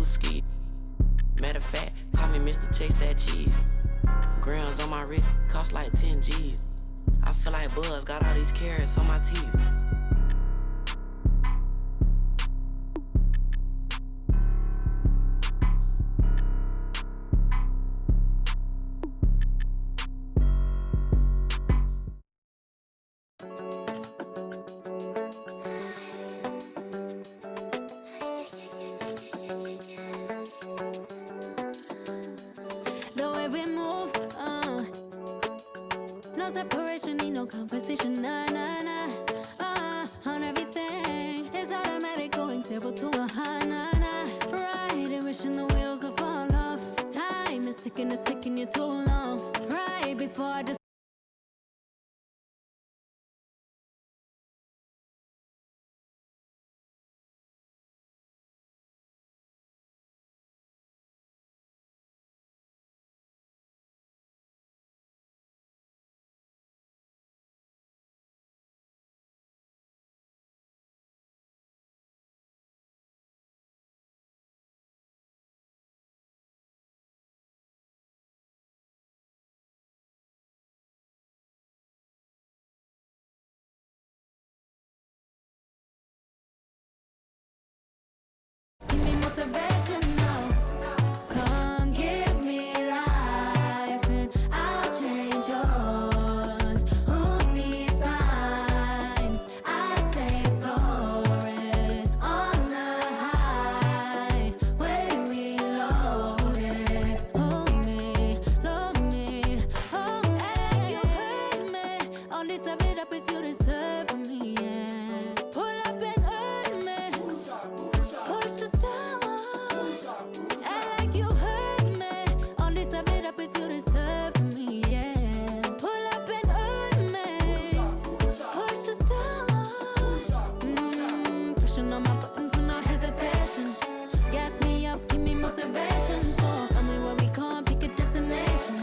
ski. Matter of fact, call me Mr. Chase That Cheese. Grams on my wrist, cost like 10 G's. I feel like Buzz, got all these carrots on my teeth. The way we move, no separation, need no conversation, nah, nah, nah. On everything, it's automatic, going 0 to 100, nah, nah. Right, and wishing the wheels will fall off. Time is ticking, it's taking you too long. Right before I just give me motivation now. Come give me life and I'll change yours. Who needs signs? I say floating on the high when we loaded. Hold me, hold me. You hurt me. Only serve it up if you deserve me. Yeah. Pull up and hurt me. Push the stars. Act like you hurt me. Only serve it up if you deserve me, yeah. Pull up and hurt me. Push the stars. Pushing on my buttons with no hesitation. Gas me up, give me motivation. So tell me where we going, pick a destination.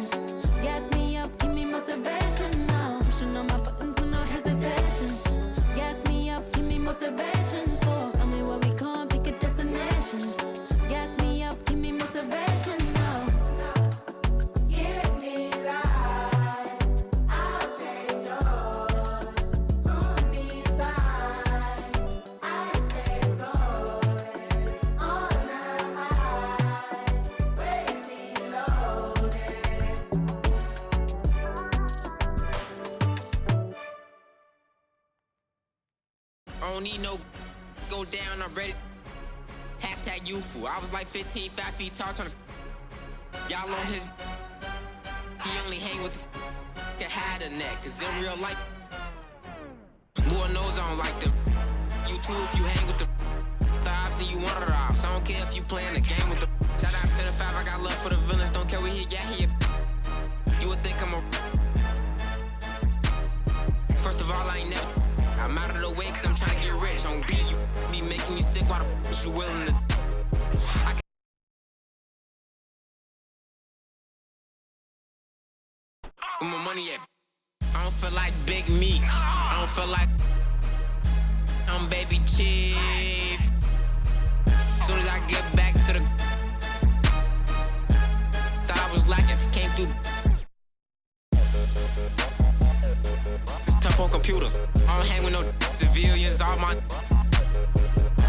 Gas me up, give me motivation now. Pushing on my buttons with no hesitation. Gas me up, give me motivation. So tell me where we going, pick a destination. Gas me up, give me motivation now. Give me life, I'll change yours. Who needs signs? I say floating on the high when we loaded. I don't need no go down, I'm ready. Hashtag youthful. I was like 15, 5 feet tall, trying to y'all on his. He only hang with the that had a neck, cause in real life, Lord knows I don't like them. You too, if you hang with the thighs, then you one of the ops. I don't care if you playing the game with the. Shout out to the 5, I got love for the villains, don't care where he got here. You would think I'm a. First of all, I ain't never. I'm out of the way cause I'm trying to get rich. On B, you be making me sick, why the f you willing to. Where my money at? I don't feel like Big Meat. I don't feel like I'm Baby Chief. Soon as I get back to the. Thought I was lacking, came through. It's tough on computers. I don't hang with no civilians. All my.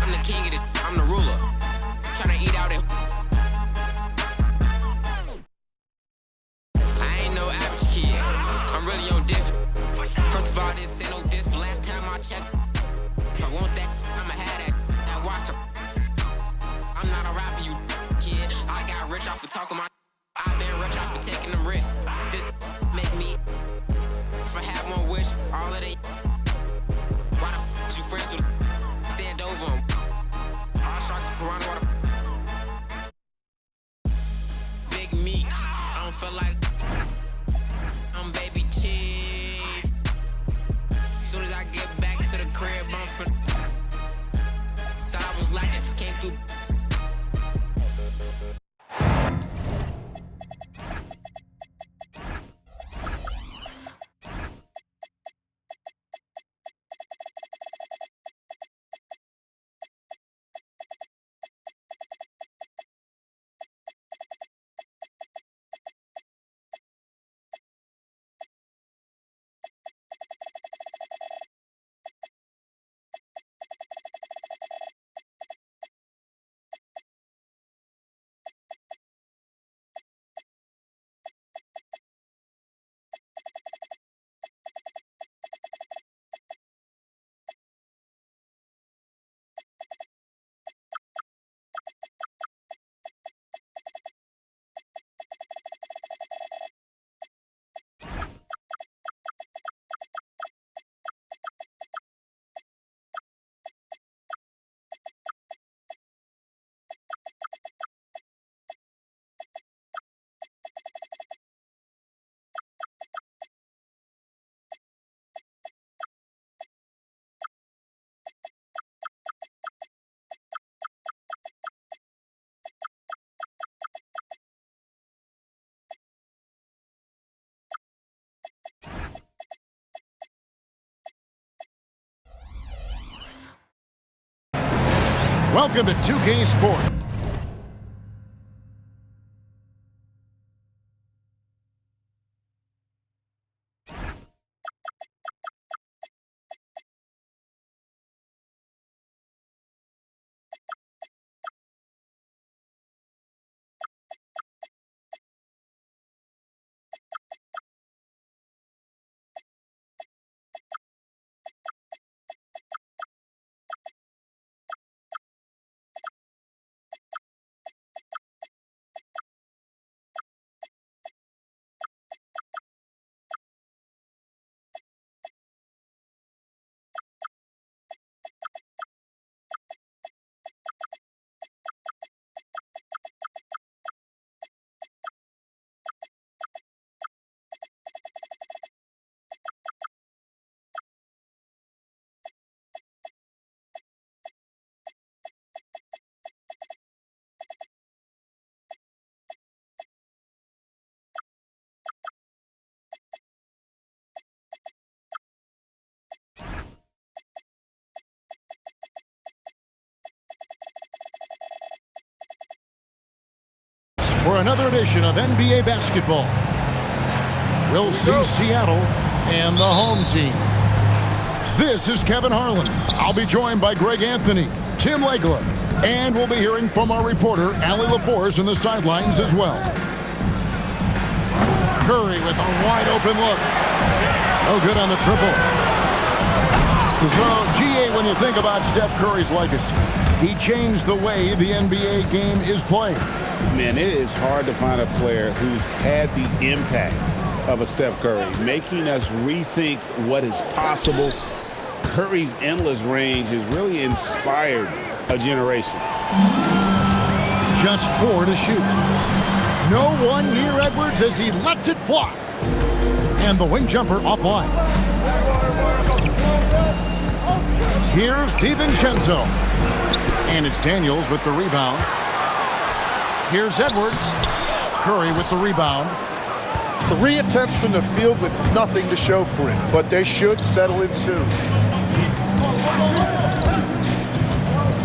I'm the king of it. I'm the ruler. Tryna eat out it. I ain't no average kid. I'm really on different. First of all, this ain't no diss. But last time I checked, if I want that, I'ma have that. Now watch 'em. I'm not a rapper, you kid. I got rich off of talking my. I've been rich off of taking them risks. This make me. If I had one wish, all of they. Why the f you friends with? Stand over 'em. All sharks and piranha water. Big meat. I don't feel like I'm Baby Chief. Soon as I get back to the crib, I'm for. Thought I was lacking, came through. Welcome to 2K Sport. For another edition of NBA basketball, we'll see Seattle and the home team. This is Kevin Harlan. I'll be joined by Greg Anthony, Tim Legler, and we'll be hearing from our reporter, Allie LaForce, in the sidelines as well. Curry with a wide-open look. No good on the triple. So, GA, when you think about Steph Curry's legacy, he changed the way the NBA game is played. Man, it is hard to find a player who's had the impact of a Steph Curry, making us rethink what is possible. Curry's endless range has really inspired a generation. Just 4 to shoot. No one near Edwards as he lets it fly. And the wing jumper offline. Here's DiVincenzo. And it's Daniels with the rebound. Here's Edwards. Curry with the rebound. 3 attempts from the field with nothing to show for it, but they should settle it soon.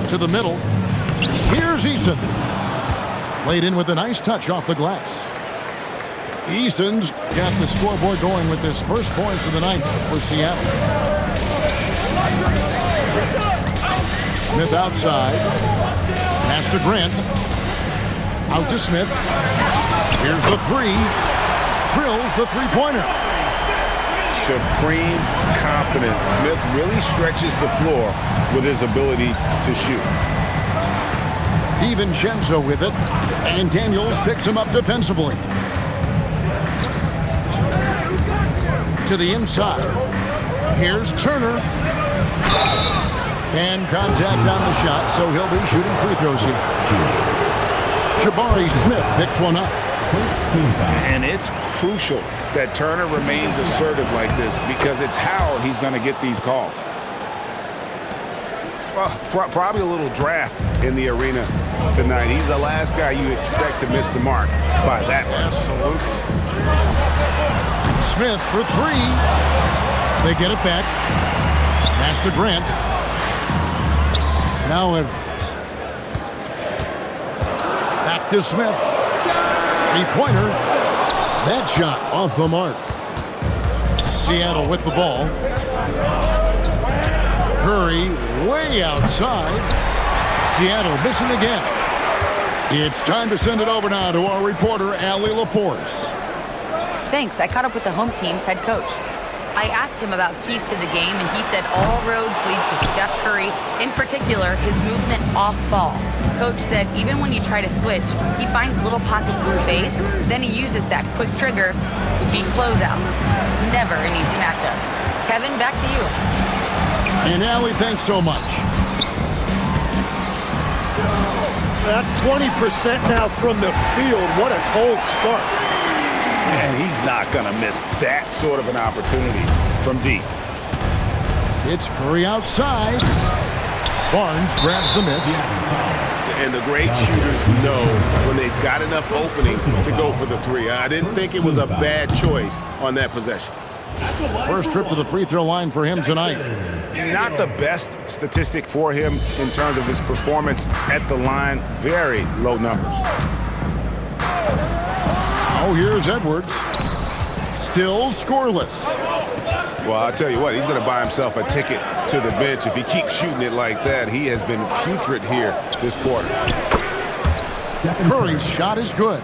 To the middle. Here's Eason. Laid in with a nice touch off the glass. Eason's got the scoreboard going with his first points of the night for Seattle. Smith outside. Pass to Grant. Out to Smith. Here's the 3. Drills the three-pointer. Supreme confidence. Smith really stretches the floor with his ability to shoot. DiVincenzo with it. And Daniels picks him up defensively. To the inside. Here's Turner. And contact on the shot, so he'll be shooting free throws here. Jabari Smith picks one up. And it's crucial that Turner remains assertive like this because it's how he's going to get these calls. Well, probably a little draft in the arena tonight. He's the last guy you expect to miss the mark by that much. Absolutely. Smith for 3. They get it back. Pass to Grant. Now Edwards. Back to Smith. Three-pointer. That shot off the mark. Seattle with the ball. Curry way outside. Seattle missing again. It's time to send it over now to our reporter, Allie LaForce. Thanks. I caught up with the home team's head coach. I asked him about keys to the game, and he said all roads lead to Steph Curry, in particular, his movement off ball. Coach said even when you try to switch, he finds little pockets of space, then he uses that quick trigger to beat closeouts. It's never an easy matchup. Kevin, back to you. And Allie, thanks so much. That's 20% now from the field. What a cold start. And he's not going to miss that sort of an opportunity from deep. It's Curry outside. Barnes grabs the miss. And the great shooters know when they've got enough opening to go for the 3. I didn't think it was a bad choice on that possession. First trip to the free throw line for him tonight. Not the best statistic for him in terms of his performance at the line. Very low numbers. Oh, here's Edwards. Still scoreless. Well, I'll tell you what, he's going to buy himself a ticket to the bench if he keeps shooting it like that. He has been putrid here this quarter. Curry's shot is good.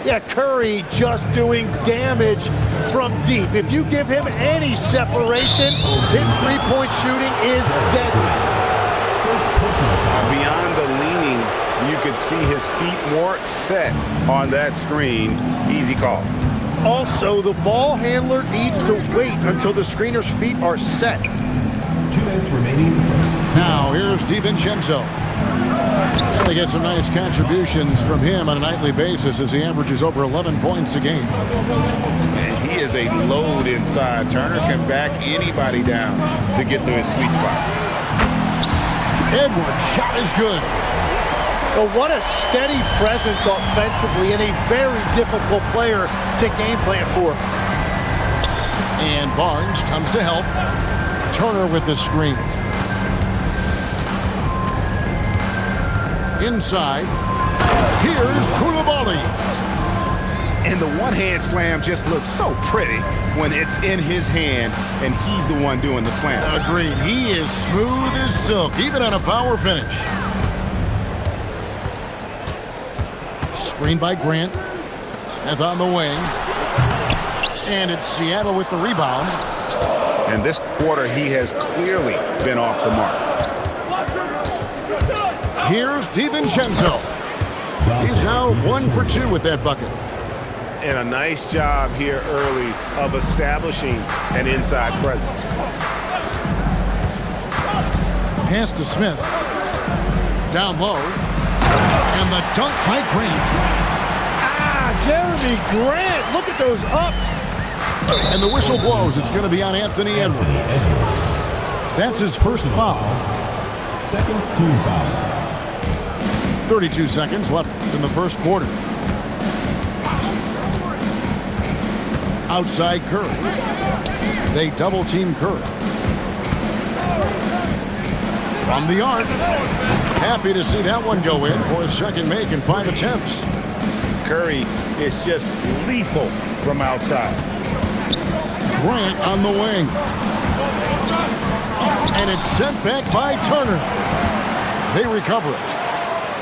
Yeah, Curry just doing damage from deep. If you give him any separation, his three-point shooting is deadly. Beyond the leaning, you could see his feet more set on that screen. Easy call. Also, the ball handler needs to wait until the screener's feet are set. 2 minutes remaining in the first. Now, here's DiVincenzo. And they get some nice contributions from him on a nightly basis as he averages over 11 points a game. And he is a load inside. Turner can back anybody down to get to his sweet spot. Edwards' shot is good. Well, what a steady presence offensively and a very difficult player to game plan for. And Barnes comes to help. Turner with the screen. Inside, here's Coulibaly. And the one-hand slam just looks so pretty when it's in his hand and he's the one doing the slam. Agreed. He is smooth as silk, even on a power finish. Screen by Grant. Smith on the wing. And it's Seattle with the rebound. And this quarter, he has clearly been off the mark. Here's DiVincenzo. He's now 1 for 2 with that bucket. And a nice job here early of establishing an inside presence. Pass to Smith. Down low. And the dunk by Grant. Jeremy Grant, look at those ups. And the whistle blows. It's going to be on Anthony Edwards. That's his first foul. Second team foul. 32 seconds left in the first quarter. Outside Curry. They double team Curry. From the arc. Happy to see that one go in for his second make in 5 attempts. Curry is just lethal from outside. Grant on the wing. And it's sent back by Turner. They recover it.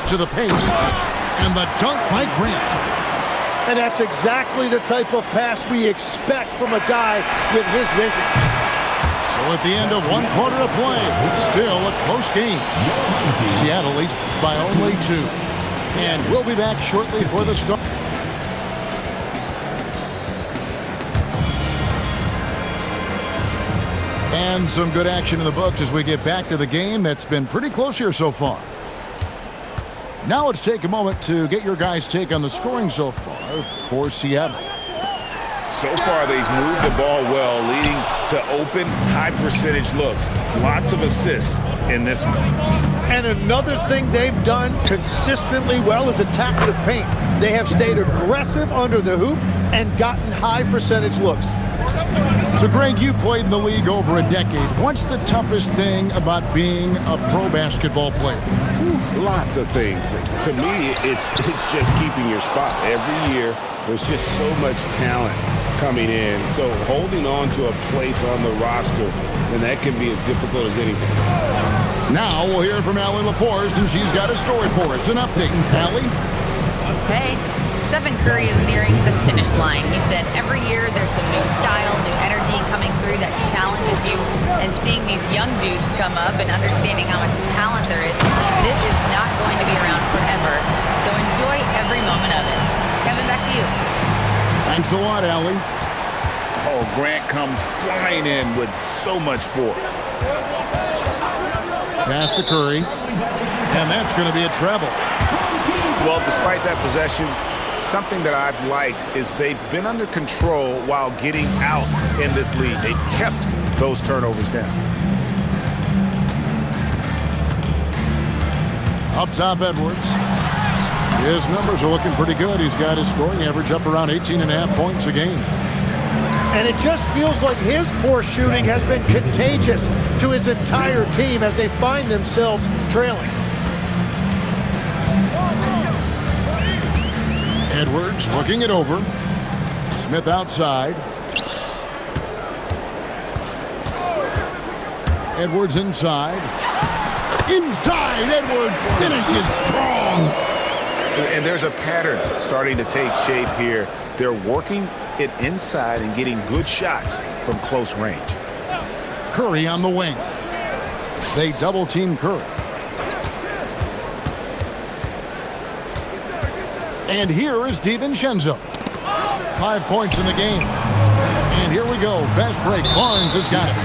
To the paint. And the dunk by Grant. And that's exactly the type of pass we expect from a guy with his vision. So at the end of 1 quarter of play, still a close game. Seattle leads by only 2. And we'll be back shortly for the start. And some good action in the books as we get back to the game that's been pretty close here so far. Now let's take a moment to get your guys' take on the scoring so far for Seattle. So far, they've moved the ball well, leading to open, high-percentage looks. Lots of assists in this one. And another thing they've done consistently well is attack the paint. They have stayed aggressive under the hoop and gotten high-percentage looks. So, Greg, you played in the league over a decade. What's the toughest thing about being a pro basketball player? Lots of things. To me, it's just keeping your spot. Every year, there's just so much talent coming in. So holding on to a place on the roster, and that can be as difficult as anything. Now we'll hear from Allie LaForce, and she's got a story for us. An update. Allie? Hey, Stephen Curry is nearing the finish line. He said every year there's some new style, new energy coming through that challenges you. And seeing these young dudes come up and understanding how much talent there is, this is not going to be around forever. So enjoy every moment of it. Kevin, back to you. Thanks a lot, Allie. Oh, Grant comes flying in with so much force. Pass to Curry. And that's going to be a treble. Well, despite that possession, something that I've liked is they've been under control while getting out in this lead. They've kept those turnovers down. Up top, Edwards. His numbers are looking pretty good. He's got his scoring average up around 18.5 points a game. And it just feels like his poor shooting has been contagious to his entire team as they find themselves trailing. Edwards looking it over. Smith outside. Edwards inside. Inside, Edwards finishes strong. And there's a pattern starting to take shape here. They're working it inside and getting good shots from close range. Curry on the wing. They double team Curry. And here is DiVincenzo. 5 points in the game. And here we go. Fast break. Barnes has got it.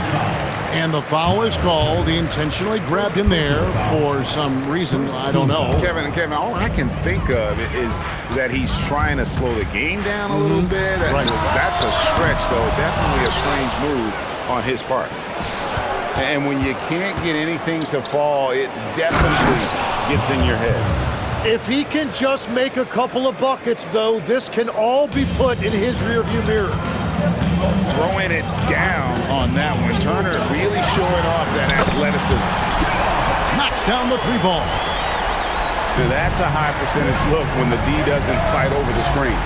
And the foul is called. He intentionally grabbed him there for some reason. I don't know. Kevin, all I can think of is that he's trying to slow the game down a little bit. Right. That's a stretch, though. Definitely a strange move on his part. And when you can't get anything to fall, it definitely gets in your head. If he can just make a couple of buckets, though, this can all be put in his rearview mirror. Throwing it down on that one. Turner really showing off that athleticism. Knocks down the 3-ball. That's a high percentage look when the D doesn't fight over the screen.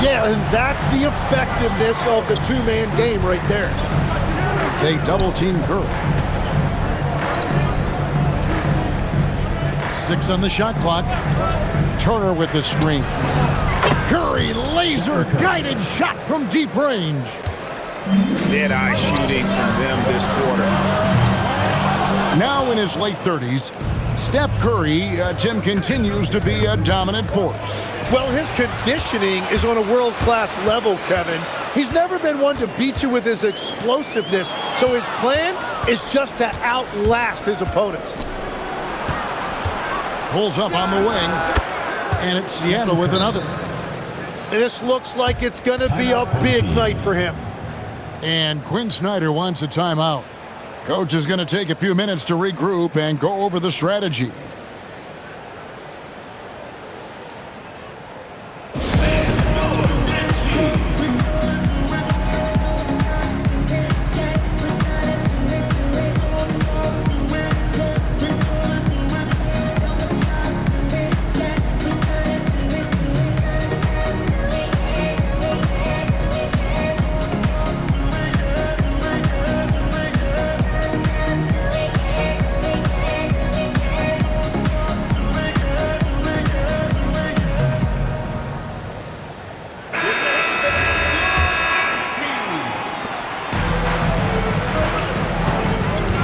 Yeah, and that's the effectiveness of the two-man game right there. They double team Curry. 6 on the shot clock. Turner with the screen. Curry, laser-guided shot from deep range. Dead-eye shooting from them this quarter. Now in his late 30s, Steph Curry, Tim, continues to be a dominant force. Well, his conditioning is on a world-class level, Kevin. He's never been one to beat you with his explosiveness, so his plan is just to outlast his opponents. Pulls up on the wing, and it's Seattle with another. This looks like it's going to be a big night for him. And Quinn Snyder wants a timeout. Coach is going to take a few minutes to regroup and go over the strategy.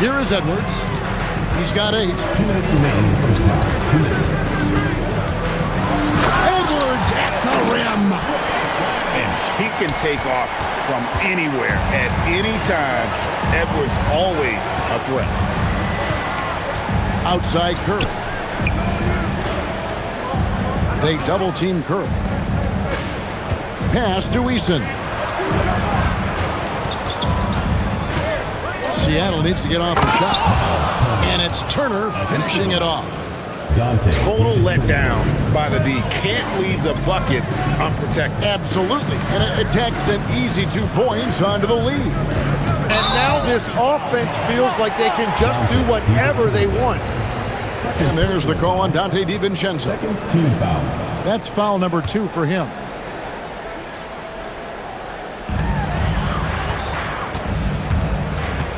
Here is Edwards. He's got 8. 2 minutes remaining in the first half. 2 minutes. Edwards at the rim. And he can take off from anywhere at any time. Edwards always a threat. Outside Curry. They double team Curry. Pass to Eason. Seattle needs to get off the shot. And it's Turner finishing it off. Total letdown by the D. Can't leave the bucket unprotected. Absolutely. And it takes an easy 2 points onto the lead. And now this offense feels like they can just do whatever they want. And there's the call on Donte DiVincenzo. Second team foul. That's foul number 2 for him.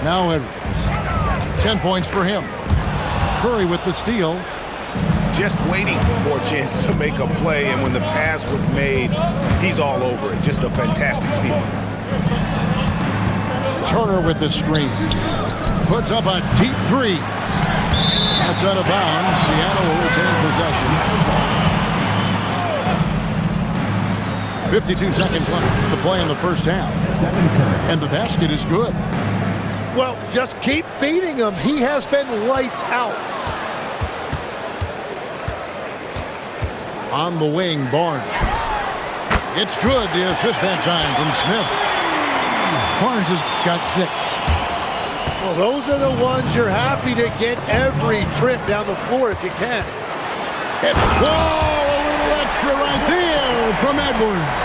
Now Edwards. 10 points for him. Curry with the steal. Just waiting for a chance to make a play, and when the pass was made, he's all over it. Just a fantastic steal. Turner with the screen. Puts up a deep 3. That's out of bounds. Seattle will retain possession. 52 seconds left to play in the first half. And the basket is good. Well, just keep feeding him. He has been lights out. On the wing, Barnes. It's good, the assist that time from Smith. Barnes has got 6. Well, those are the ones you're happy to get every trip down the floor if you can. It's a little extra right there from Edwards.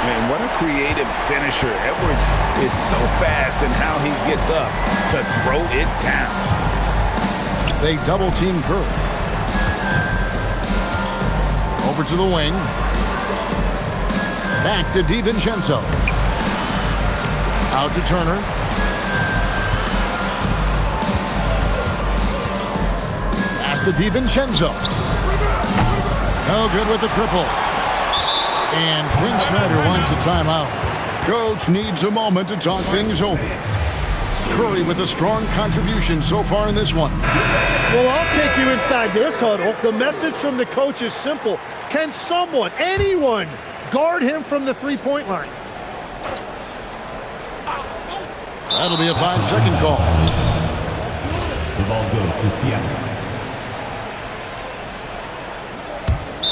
Man, what a creative finisher. Edwards is so fast in how he gets up to throw it down. They double-team Curry. Over to the wing. Back to DiVincenzo. Out to Turner. Pass to DiVincenzo. No good with the triple. And Quinn Snyder wants a timeout. Coach needs a moment to talk things over. Curry with a strong contribution so far in this one. Well, I'll take you inside this huddle. The message from the coach is simple. Can someone, anyone, guard him from the three-point line? That'll be a 5-second call. The ball goes to Seattle.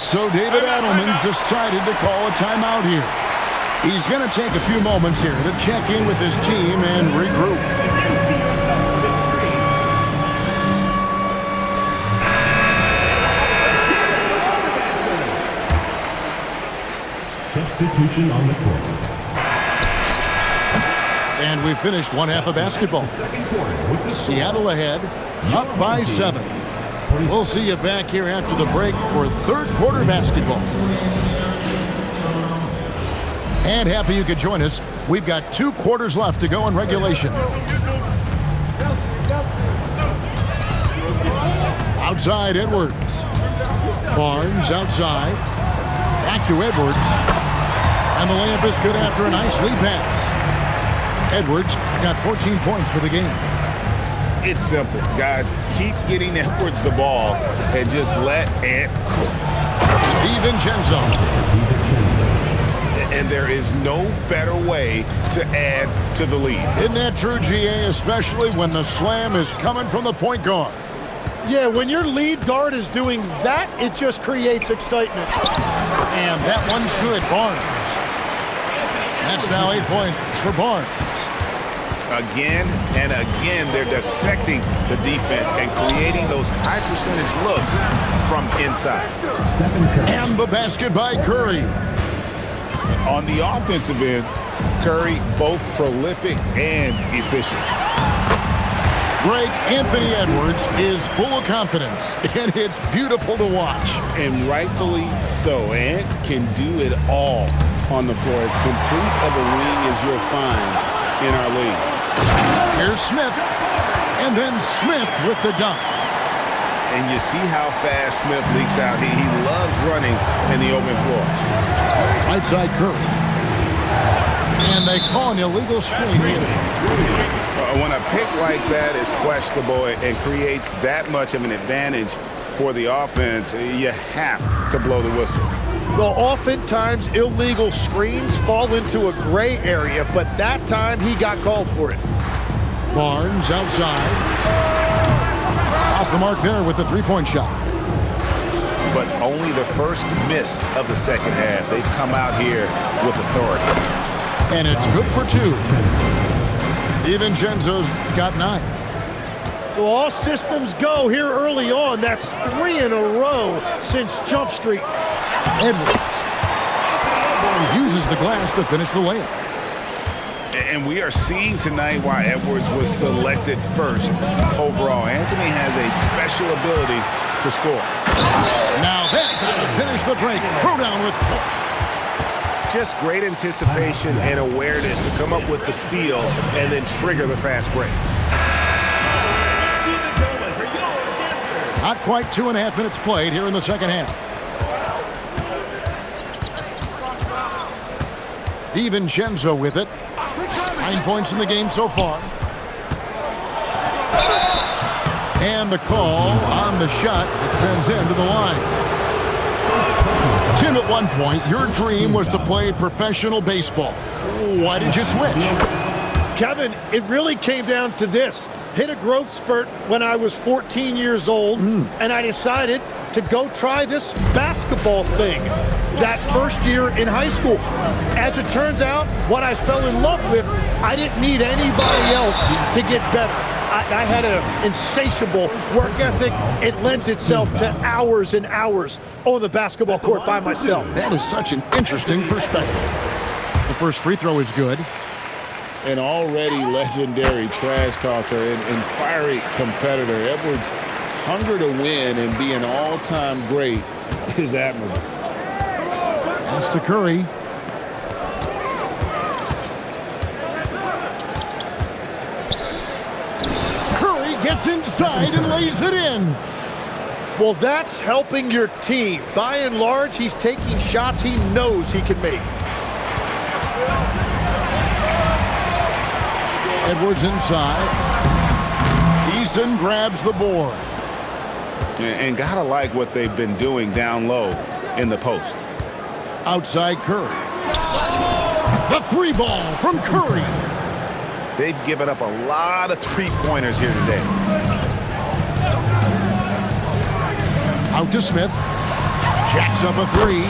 So David Adelman's decided to call a timeout here. He's going to take a few moments here to check in with his team and regroup. Substitution on the court. And we finished one half of basketball. Seattle ahead, up by 7. We'll see you back here after the break for third quarter basketball. And happy you could join us. We've got 2 quarters left to go in regulation. Outside Edwards. Barnes outside. Back to Edwards. And the layup is good after a nice lead pass. Edwards got 14 points for the game. It's simple, guys. Keep getting Edwards the ball and just let it cook. DiVincenzo. And there is no better way to add to the lead. Isn't that true, GA, especially when the slam is coming from the point guard? Yeah, when your lead guard is doing that, it just creates excitement. And that one's good, Barnes. That's now 8 points for Barnes. Again and again, they're dissecting the defense and creating those high percentage looks from inside. And the basket by Curry. On the offensive end, Curry both prolific and efficient. Greg, Anthony Edwards is full of confidence, and it's beautiful to watch. And rightfully so. Ant can do it all on the floor. As complete of a wing as you'll find in our league. Here's Smith, and then Smith with the dunk. And you see how fast Smith leaks out. He loves running in the open floor. Right side Curry. And they call an illegal screen. When a pick like that is questionable and creates that much of an advantage for the offense, you have to blow the whistle. Well, oftentimes illegal screens fall into a gray area, but that time he got called for it. Barnes outside. Off the mark there with the three-point shot. But only the first miss of the second half. They've come out here with authority. And it's good for 2. DiVincenzo's got 9. Well, all systems go here early on. That's 3 in a row since Jump Street. Edwards uses the glass to finish the layup. And we are seeing tonight why Edwards was selected first overall. Anthony has a special ability to score. Now that's how to finish the break. Throw down with force. Just great anticipation and awareness to come up with the steal and then trigger the fast break. Not quite 2.5 minutes played here in the second half. DiVincenzo with it. 9 points in the game so far. And the call on the shot that sends him to the line. Tim, at one point, your dream was to play professional baseball. Why did you switch? Kevin, it really came down to this. Hit a growth spurt when I was 14 years old, and I decided to go try this basketball thing that first year in high school. As it turns out, what I fell in love with, I didn't need anybody else to get better. I had an insatiable work ethic. It lent itself to hours and hours on the basketball court by myself. That is such an interesting perspective. first free throw is good. An already legendary trash talker and fiery competitor, Edwards' hunger to win and be an all-time great is admirable. Pass to Curry. Curry gets inside and lays it in. Well, that's helping your team. By and large, he's taking shots he knows he can make. Edwards inside. Eason grabs the board. And gotta like what they've been doing down low in the post. Outside Curry. The three ball from Curry. They've given up a lot of three-pointers here today. Out to Smith. Jacks up a three.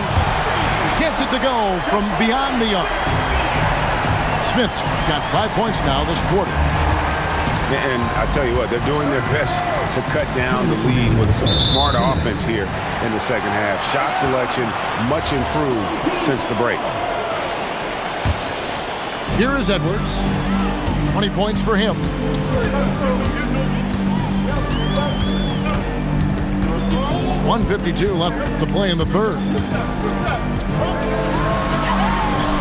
Gets it to go from beyond the arc. Smith's got 5 points now this quarter. And I tell you what, they're doing their best to cut down the lead with some smart offense here in the second half. Shot selection much improved since the break. Here is Edwards. 20 points for him. .152 left to play in the third.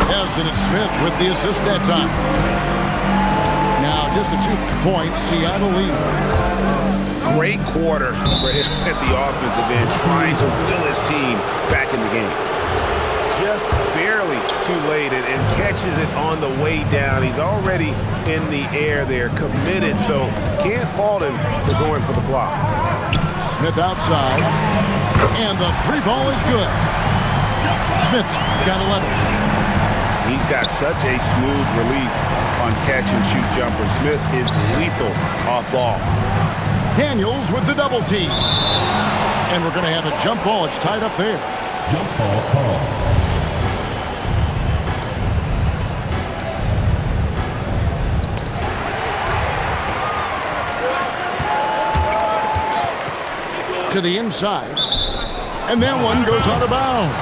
Yes, and it's Smith with the assist that time. Now just a 2-point Seattle lead. Great quarter for him at the offensive end, trying to will his team back in the game. Just barely too late and catches it on the way down. He's already in the air there, committed, so can't fault him for going for the block. Smith outside, and the three ball is good. Smith's got 11. He's got such a smooth release on catch-and-shoot jumpers. Smith is lethal off ball. Daniels with the double team. And we're going to have a jump ball. It's tied up there. Jump ball call. To the inside. And then one goes out of bounds.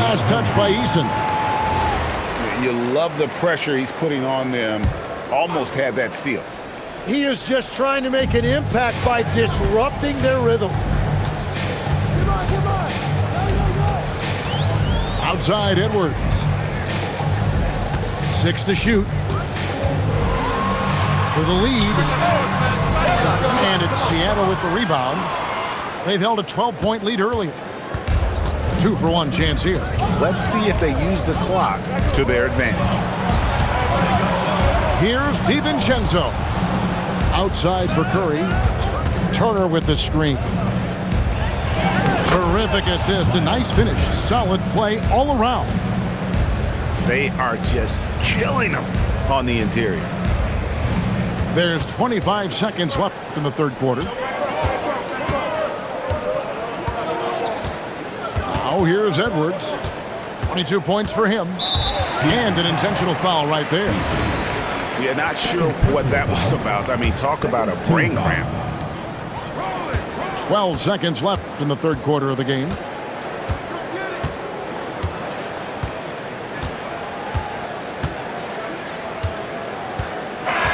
Last touch by Eason. You love the pressure he's putting on them. Almost had that steal. He is just trying to make an impact by disrupting their rhythm. Outside Edwards. 6 to shoot. For the lead. And it's Seattle with the rebound. They've held a 12-point lead earlier. 2-for-1 chance here. Let's see if they use the clock to their advantage. Here's DiVincenzo. Outside for Curry. Turner with the screen. Terrific assist. A nice finish. Solid play all around. They are just killing them on the interior. There's 25 seconds left in the third quarter. Now here's Edwards. 22 points for him. And an intentional foul right there. Yeah, not sure what that was about. I mean, talk about a brain cramp. 12 seconds left in the third quarter of the game.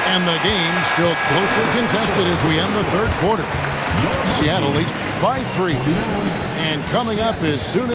And the game still closely contested as we end the third quarter. Seattle leads by 3. And coming up as soon as